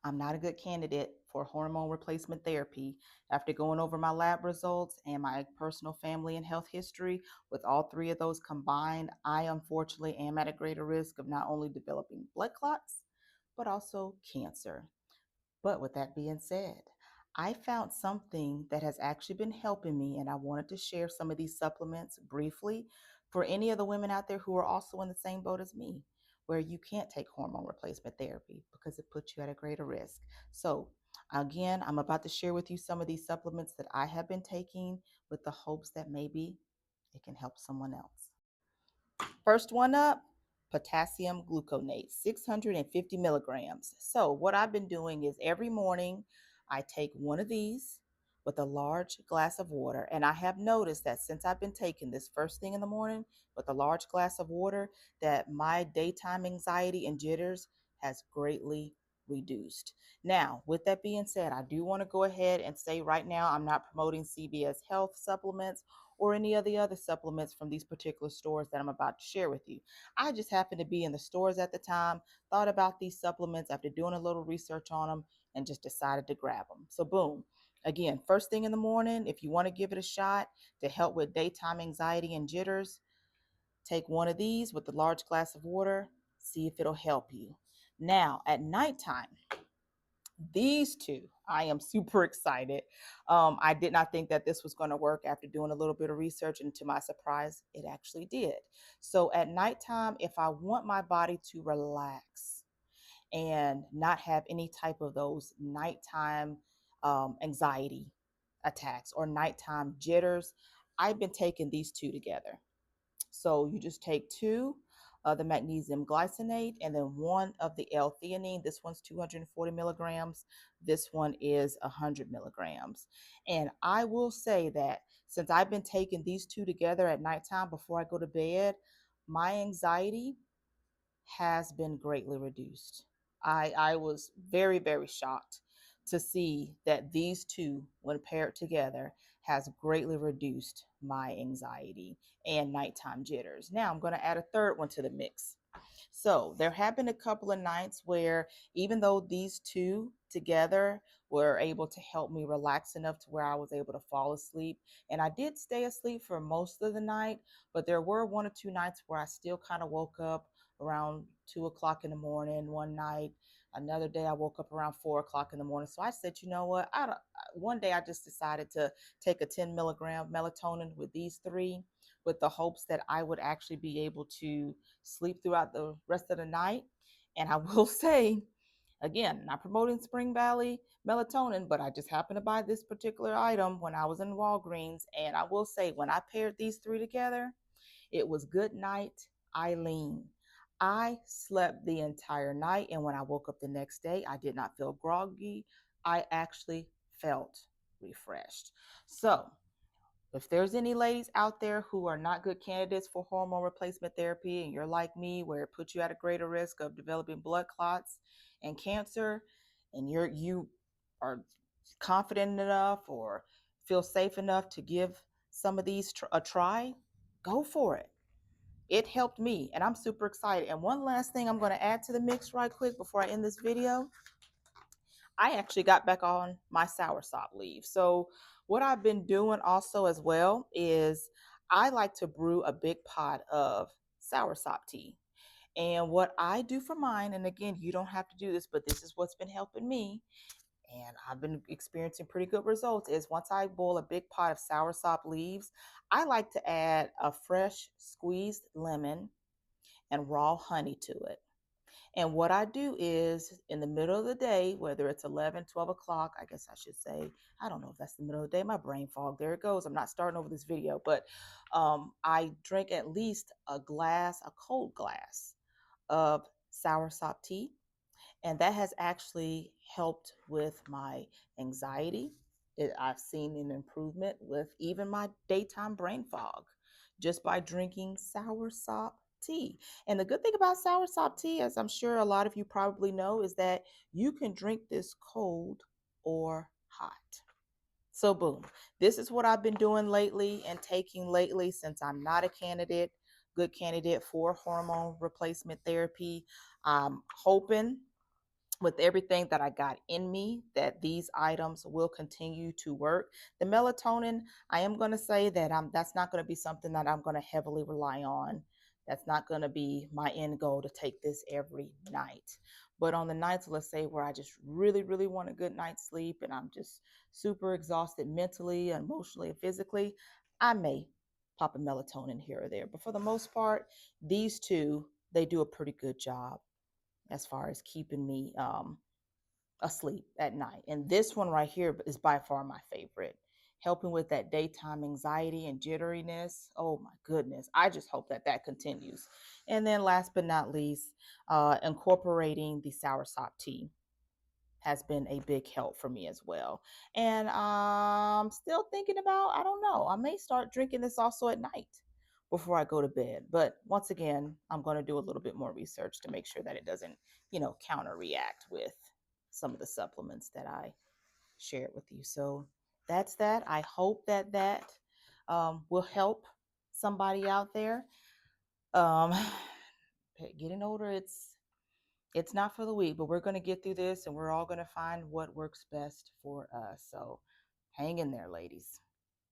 I'm not a good candidate for hormone replacement therapy. After going over my lab results and my personal family and health history, with all three of those combined, I unfortunately am at a greater risk of not only developing blood clots, but also cancer. But with that being said, I found something that has actually been helping me, and I wanted to share some of these supplements briefly for any of the women out there who are also in the same boat as me, where you can't take hormone replacement therapy because it puts you at a greater risk. So, again, I'm about to share with you some of these supplements that I have been taking with the hopes that maybe it can help someone else. First one up, potassium gluconate, 650 milligrams. So, what I've been doing is every morning I take one of these with a large glass of water. And I have noticed that since I've been taking this first thing in the morning with a large glass of water, that my daytime anxiety and jitters has greatly reduced. Now, with that being said, I do want to go ahead and say right now I'm not promoting CVS Health supplements or any of the other supplements from these particular stores that I'm about to share with you. I just happened to be in the stores at the time, thought about these supplements after doing a little research on them, and just decided to grab them. So, boom. Again, first thing in the morning, if you want to give it a shot to help with daytime anxiety and jitters, take one of these with a large glass of water, see if it'll help you. Now, at nighttime, these two, I am super excited. I did not think that this was going to work after doing a little bit of research, and to my surprise, it actually did. So at nighttime, if I want my body to relax and not have any type of those nighttime anxiety attacks or nighttime jitters, I've been taking these two together. So you just take two of the magnesium glycinate and then one of the L-theanine. This one's 240 milligrams. This one is 100 milligrams. And I will say that since I've been taking these two together at nighttime before I go to bed, my anxiety has been greatly reduced. I was very, very shocked to see that these two, when paired together, has greatly reduced my anxiety and nighttime jitters. Now I'm going to add a third one to the mix. So there have been a couple of nights where even though these two together were able to help me relax enough to where I was able to fall asleep, and I did stay asleep for most of the night, but there were one or two nights where I still kind of woke up around 2 o'clock in the morning one night. Another day I woke up around 4 o'clock in the morning. So I said, you know what? One day I just decided to take a 10 milligram melatonin with these three with the hopes that I would actually be able to sleep throughout the rest of the night. And I will say, again, not promoting Spring Valley melatonin, but I just happened to buy this particular item when I was in Walgreens. And I will say, when I paired these three together, it was good night, Eileen. I slept the entire night. And when I woke up the next day, I did not feel groggy. I actually felt refreshed. So, if there's any ladies out there who are not good candidates for hormone replacement therapy and you're like me where it puts you at a greater risk of developing blood clots and cancer, and you are confident enough or feel safe enough to give some of these a try, go for it. It helped me and I'm super excited. And one last thing I'm going to add to the mix right quick before I end this video, I actually got back on my soursop leaf. So what I've been doing also as well is I like to brew a big pot of soursop tea. And what I do for mine, and again, you don't have to do this, but this is what's been helping me, and I've been experiencing pretty good results, is once I boil a big pot of soursop leaves, I like to add a fresh squeezed lemon and raw honey to it. And what I do is in the middle of the day, whether it's 11, 12 o'clock, I guess I should say, I don't know if that's the middle of the day, my brain fog, there it goes. I'm not starting over this video, but I drink at least a cold glass of soursop tea. And that has actually helped with my anxiety. I've seen an improvement with even my daytime brain fog just by drinking soursop tea. And the good thing about soursop tea, as I'm sure a lot of you probably know, is that you can drink this cold or hot. So, boom, this is what I've been doing lately and taking lately since I'm not a good candidate for hormone replacement therapy. I'm hoping with everything that I got in me, that these items will continue to work. The melatonin, I am going to say that that's not going to be something that I'm going to heavily rely on. That's not going to be my end goal to take this every night. But on the nights, let's say, where I just really, really want a good night's sleep and I'm just super exhausted mentally, emotionally, and physically, I may pop a melatonin here or there. But for the most part, these two, they do a pretty good job as far as keeping me asleep at night. And this one right here is by far my favorite. Helping with that daytime anxiety and jitteriness. Oh my goodness. I just hope that that continues. And then last but not least, incorporating the soursop tea has been a big help for me as well. And I'm still thinking about, I don't know, I may start drinking this also at night before I go to bed. But once again, I'm going to do a little bit more research to make sure that it doesn't, counter react with some of the supplements that I shared with you. So that's that. I hope that will help somebody out there. Um, Getting older, it's not for the weak, but we're going to get through this and we're all going to find what works best for us. So hang in there, ladies.